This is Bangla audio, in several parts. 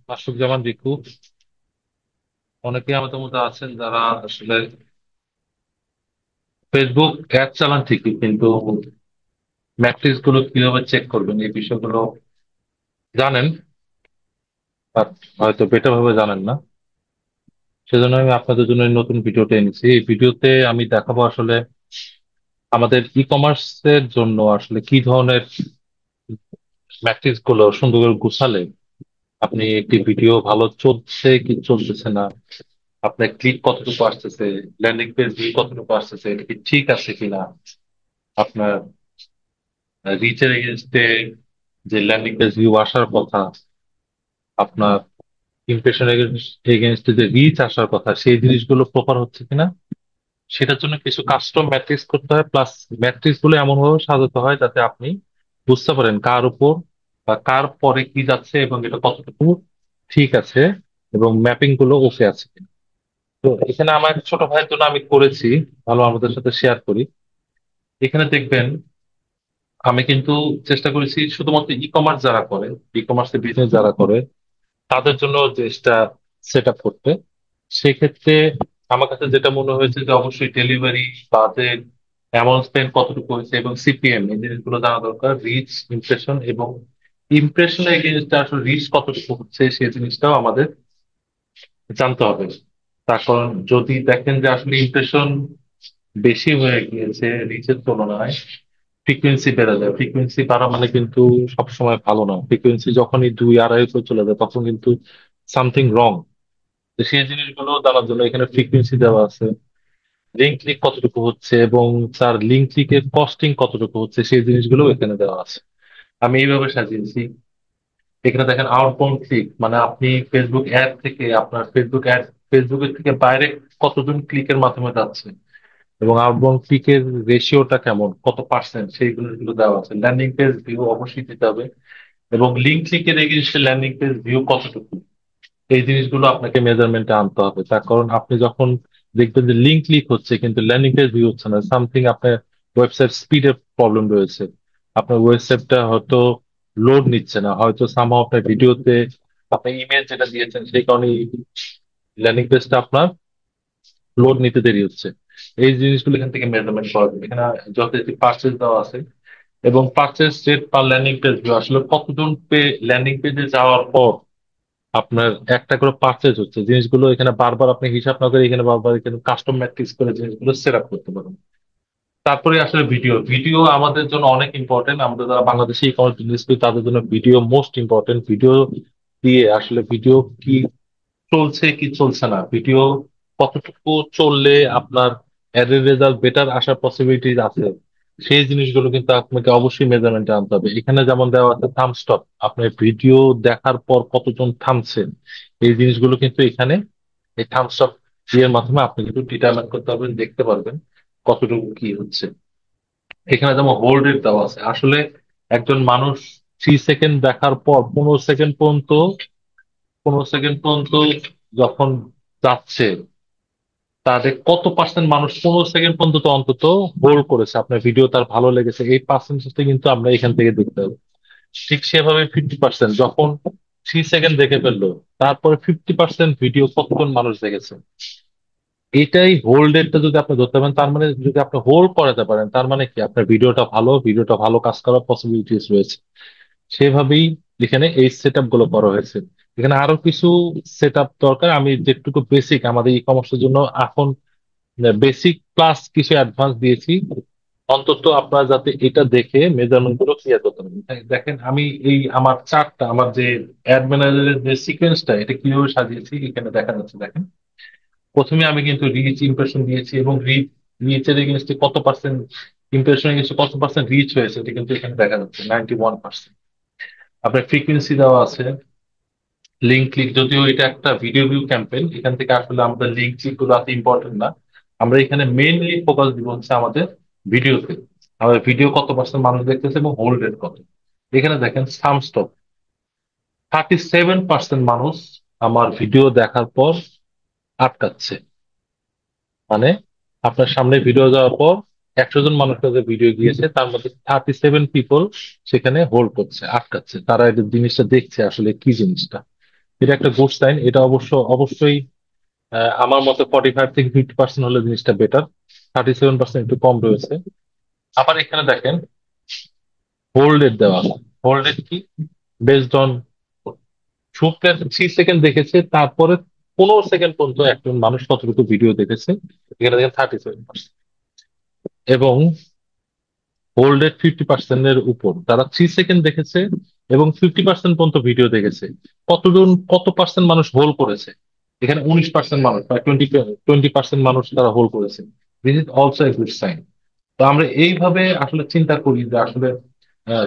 মাসুক জামান রিকু। অনেকে আমাদের মধ্যে আছেন যারা আসলে ফেসবুক অ্যাড চালান ঠিকই, কিন্তু ম্যাট্রিক্স গুলো কিভাবে চেক করবেন এই বিষয়গুলো জানেন, বাট হয়তো বেটার ভাবে জানেন না। সেজন্য আমি আপনাদের জন্য এই নতুন ভিডিওটা এনেছি। এই ভিডিওতে আমি দেখাবো আসলে আমাদের ই কমার্সের জন্য আসলে কি ধরনের ম্যাট্রিক্স গুলো সুন্দর করে গুছালে আপনি একটি ভিডিও ভালো চলছে কি চলতেছে না, আপনার ক্লিক কতটুকু আসতেছে, ল্যান্ডিং পেজ ভিউ কতটুকু আসতেছে, এটা কি ঠিক আছে কিনা, আপনার রিচের এগেনস্টে যে ল্যান্ডিং পেজ ভিউ আসার কথা, আপনার ইমপ্রেশন এগেনস্টে যে রিচ আসার কথা, সেই জিনিসগুলো প্রপার হচ্ছে কিনা, সেটার জন্য কিছু কাস্টম ম্যাট্রিক্স করতে হয়। প্লাস ম্যাট্রিক্স গুলো এমন ভাবে সাজাতে হয় যাতে আপনি বুঝতে পারেন কার উপর বা কার পরে কি যাচ্ছে এবং এটা কতটুকু ঠিক আছে এবং ম্যাপিং গুলো ওকে আছে কিনা। তো এখানে আমার ছোট ভাইয়ের জন্য আমি করেছি, ভালো আমাদের সাথে শেয়ার করি। এখানে দেখবেন আমি কিন্তু চেষ্টা করেছি শুধুমাত্র ই কমার্স যারা করে, ই কমার্সে বিজনেস যারা করে তাদের জন্য জিনিসটা সেট আপ করতে। সেক্ষেত্রে আমার কাছে যেটা মনে হয়েছে যে অবশ্যই ডেলিভারি, তাদের অ্যামাউন্ট স্পেন্ড কতটুকু হয়েছে এবং সিপিএম, এই জিনিসগুলো জানা দরকার। রিচ, ইমপ্রেশন এবং ইমপ্রেশনের এগেইনস্টে আসলে রিচ কতটুকু হচ্ছে সেই জিনিসটাও আমাদের জানতে হবে। তার কারণ যদি দেখেন যে আসলে ইমপ্রেশন বেশি হয়ে গিয়েছে রিচের তুলনায়, ফ্রিকোয়েন্সি বেড়ে যায়। ফ্রিকোয়েন্সি বাড়া মানে কিন্তু সবসময় ভালো না। ফ্রিকোয়েন্সি যখনই 2 2.5 চলে যায় তখন কিন্তু সামথিং রং। তো সেই জিনিসগুলো জানার জন্য এখানে ফ্রিকোয়েন্সি দেওয়া আছে, লিঙ্ক ক্লিক কতটুকু হচ্ছে এবং তার লিঙ্ক ক্লিকের কস্টিং কতটুকু হচ্ছে সেই জিনিসগুলো এখানে দেওয়া আছে। আমি এইভাবে সাজিয়েছি। এখানে দেখেন আউটবাউন্ড ক্লিক, মানে আপনি ফেসবুক অ্যাড থেকে আপনার ফেসবুক অ্যাড, ফেসবুকের থেকে বাইরে কতজন ক্লিকের মাধ্যমে যাচ্ছে এবং আউটবাউন্ড ক্লিকের রেশিওটা কেমন, কত পার্সেন্ট, সেইগুলো গুলো দেওয়া আছে। ল্যান্ডিং পেজ ভিউ অবশ্যই দিতে হবে এবং লিঙ্ক ক্লিকের এগেইনস্টে ল্যান্ডিং পেজ ভিউ কতটুকু, এই জিনিসগুলো আপনাকে মেজারমেন্টে আনতে হবে। তার কারণ আপনি যখন দেখবেন যে লিঙ্ক ক্লিক হচ্ছে কিন্তু ল্যান্ডিং পেজ ভিউ হচ্ছে না, সামথিং আপনার ওয়েবসাইট স্পিডের প্রবলেম রয়েছে। আপনার ওয়েবসাইটটা হয়তো লোড নিচ্ছে না, হয়তো সামহাও আপনার ভিডিওতে আপনি ইমেজ যেটা দিয়েছেন সেই কারণে ল্যান্ডিং পেজটা আপনার লোড নিতে দেরি হচ্ছে। এই জিনিসগুলো এখান থেকে মেজারমেন্ট করা যাবে। এখানে যথারীতি পার্চেস দেওয়া আছে এবং পার্চেস রেট পার ল্যান্ডিং পেজ ভিউ, আসলে কতজন ল্যান্ডিং পেজে যাওয়ার পর আপনার একটা করে পারচেজ হচ্ছে, জিনিসগুলো এখানে বারবার আপনি হিসাব না করে এখানে বারবার এখানে কাস্টম ম্যাট্রিক্স করে জিনিসগুলো সেট আপ করতে পারেন। তারপরে আসলে ভিডিও, ভিডিও আমাদের জন্য অনেক ইম্পর্টেন্ট। আমরা যারা বাংলাদেশে ই কমার্স বিজনেস করি তাদের জন্য ভিডিও মোস্ট ইম্পর্টেন্ট। ভিডিও দিয়ে আসলে ভিডিও কি চলছে কি চলছে না, ভিডিও কতটুকু চললে আপনার অ্যাডের রেজাল্ট বেটার আসার পসিবিলিটিজ আছে, সেই জিনিসগুলো কিন্তু আপনাকে অবশ্যই মেজারমেন্টে আনতে হবে। এখানে যেমন দেওয়া আছে থাম স্টপ, আপনার ভিডিও দেখার পর কতজন থামছেন, এই জিনিসগুলো কিন্তু এখানে এই থাম স্টপ এর মাধ্যমে আপনি কিন্তু ডিটারমাইন করতে পারবেন, দেখতে পারবেন কতটুকু কি হচ্ছে। এখানে যেমন হোল্ড রেট দেওয়া আছে, আসলে একজন মানুষ 3 সেকেন্ড দেখার পর 15 সেকেন্ড পর্যন্ত, 15 সেকেন্ড পর্যন্ত যখন যাচ্ছে, তাদের কত পার্সেন্ট মানুষ 15 সেকেন্ড পর্যন্ত তো অন্তত হোল্ড করেছে, আপনার ভিডিও তার ভালো লেগেছে, এই পার্সেন্টেজটা কিন্তু আমরা এখান থেকে দেখতে হবে। ঠিক সেভাবে 50% যখন 3 সেকেন্ড দেখে ফেললো, তারপরে 50% ভিডিও কতজন মানুষ দেখেছে, এটাই হোল্ড রেটটা যদি আপনি ধরতে পারেন, তার মানে যদি আপনি হোল্ড করাতে পারেন তার মানে কি আপনার ভিডিওটা ভালো, ভিডিওটা ভালো কাজ করার পসিবিলিটিস রয়েছে। সেভাবেই এখানে এই সেট আপ গুলো করা হয়েছে। এখানে আরো কিছু সেট আপ দরকার, আমি যেটুকু বেসিক আমাদের ই কমার্সের জন্য এখন বেসিক প্লাস কিছু অ্যাডভান্স দিয়েছি, অন্তত আপনারা যাতে এটা দেখে মেজারমেন্ট গুলো ক্লিয়ার করতে পারেন। দেখেন আমি এই আমার চার্টটা, আমার যে অ্যাড ম্যানেজারের যে সিকোয়েন্সটা, এটা কিভাবে সাজিয়েছি এখানে দেখা যাচ্ছে। দেখেন প্রথমে আমি কিন্তু রিচ ইমপ্রেশন দিয়েছি এবং রিচের এগেনস্টে কত পার্সেন্ট, ইমপ্রেশন এগেনস্টে কত পার্সেন্ট রিচ হয়েছে এটা কিন্তু এখানে দেখা যাচ্ছে 91%। আপনার ফ্রিকোয়েন্সি দেওয়া আছে, লিঙ্ক ক্লিক, যদিও এটা একটা ভিডিও ভিউ ক্যাম্পেইন, এখান থেকে আসলে আমাদের লিঙ্ক ক্লিক গুলো এত ইম্পর্টেন্ট না। আমরা এখানে মেইনলি ফোকাস দিব হচ্ছে আমাদের ভিডিওতে, আমাদের ভিডিও কত পার্সেন্ট মানুষ দেখতেছে এবং হোল্ড রেট কত। এখানে দেখেন সাম স্টপ, 37% মানুষ আমার ভিডিও দেখার পর আটকাচ্ছে। মানে আপনার সামনে ভিডিও যাওয়ার পর 100 জন মানুষের যে ভিডিও গিয়েছে তার মধ্যে 37 পিপল সেখানে হোল্ড করছে, আটকাচ্ছে, তারা এই জিনিসটা দেখছে আসলে কি জিনিসটা। এটা একটা গুড সাইন। এটা অবশ্যই আমার মতে 45 থেকে 50% হলে জিনিসটা বেটার। 37% একটু কম রয়েছে। আবার এখানে দেখেন হোল্ডেড দেওয়া, হোল্ডেড কি, বেসড অন 3 সেকেন্ড দেখেছে, তারপরে 15 সেকেন্ড পর্যন্ত একজন মানুষ কতটুকু ভিডিও দেখেছে, এখানে দেখেন 37%। এবং হোল্ডেড 50% উপর, তারা 3 সেকেন্ড দেখেছে এবং 50% পর্যন্ত ভিডিও দেখেছে। কত পার্সেন্ট মানুষ হোল্ড করেছে, এখানে 19% মানুষ, প্রায় 20% মানুষ তারা হোল্ড করেছে। This is also a good sign. তো আমরা এইভাবে আসলে চিন্তা করি যে আসলে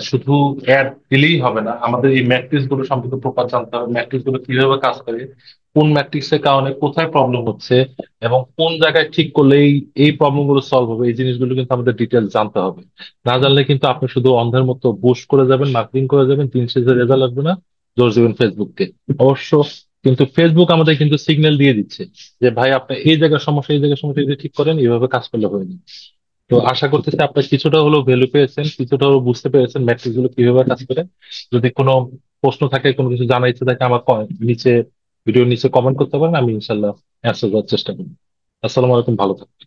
শুধু অ্যাড দিলেই হবে না, আমাদের এই ম্যাট্রিক্স গুলো সম্পর্কে প্রপার জানতে হবে, ম্যাট্রিক্স গুলো কিভাবে কাজ করে, কোন ম্যাট্রিক্স এর কারণে কোথায় প্রবলেম হচ্ছে, এবং কোন জায়গায় ঠিক করলে এই এই প্রবলেম গুলো সলভ হবে, এই জিনিসগুলো কিন্তু আমাদের ডিটেলস জানতে হবে। না জানলে কিন্তু আপনি শুধু অন্ধের মতো বুস্ট করে যাবেন, মার্কেটিং করে যাবেন, দিন শেষে রেজাল্ট আসবে না, দোষ দেবেন ফেসবুককে। অবশ্য কিন্তু ফেসবুক আমাদের কিন্তু সিগন্যাল দিয়ে দিচ্ছে যে ভাই আপনার এই জায়গার সমস্যা, এই জায়গার সমস্যা যদি ঠিক করেন এইভাবে কাজ করলে হয়নি। তো আশা করতেছি আপনার কিছুটা হলেও ভ্যালু পেয়েছেন, কিছুটা হলেও বুঝতে পেরেছেন ম্যাট্রিক্স গুলো কিভাবে কাজ করে। যদি কোনো প্রশ্ন থাকে, কোনো কিছু জানার ইচ্ছে থাকে, আমার নিচে, ভিডিওর নিচে কমেন্ট করতে পারেন, আমি ইনশাল্লাহ অ্যান্সার করার চেষ্টা করবো। আসসালামু আলাইকুম, ভালো থাকবেন।